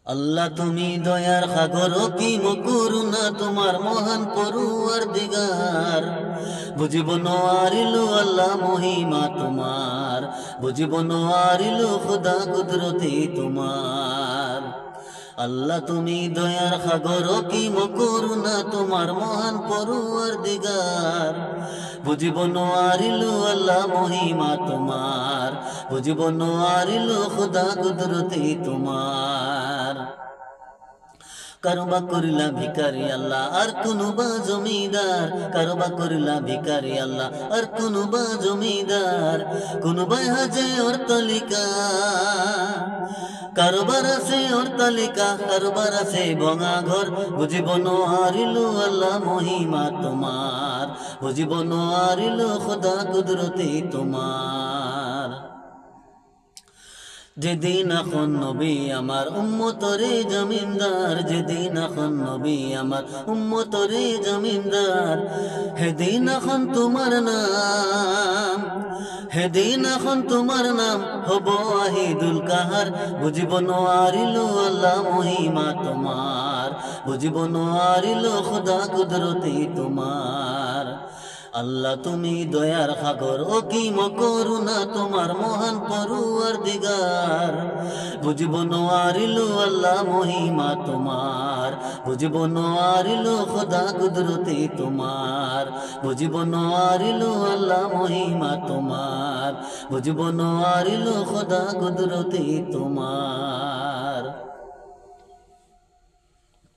আল্লাহ তুমি দয়ার সাগর কি করুণা তোমার মহান পরওয়ারদিগার বুঝিব নোৱাৰিলো আল্লাহ মহিমা তোমার বুঝিব নোৱাৰিলো খুদা কুদরতি তোমার আল্লাহ তুমি দয়ার সাগর কি করুণা তোমার মহান পরওয়ারদিগার বুঝিব নোৱাৰিলো আল্লাহ মহিমা তোমার বুঝিব নোৱাৰিলো খুদা কুদরতি তোমার কারবা করিলা ভিকারি আল্লাহ আর কোনো বা জমিদার কারবা করিলা ভিকারি আল্লাহ আর কোনো বা জমিদার কোনো বাই হাজে ওর তালিকা কারবার আছে ওর তালিকা কারবার আছে ভঙা ঘর বুঝিব নোৱাৰিলো আল্লাহ মহিমা তোমার বুঝিব নোৱাৰিলো খুদা কুদরতি তোমার যেদিন এখন নবী আমার উম্মতরে জমিনদার যেদিন এখন নবী আমার উম্মতরে জমিনদার হেদিন এখন তোমার নাম হেদিন এখন তোমার নাম হব আহিদুল কাহার বুঝিব নোৱাৰিলো আল্লাহ মহিমা তোমার বুঝিব নোৱাৰিলো খুদা কুদরতি তোমার আল্লাহ তুমি দয়ার সাগর ও কি করুণা তোমার মহান পরওয়ারদিগার বুঝিব নোৱাৰিলো আল্লাহ মহিমা তোমার বুঝিব নোৱাৰিলো খুদা কুদরতি তোমার বুঝিব নোৱাৰিলো আল্লাহ মহিমা তোমার বুঝিব নোৱাৰিলো খুদা কুদরতি তোমার।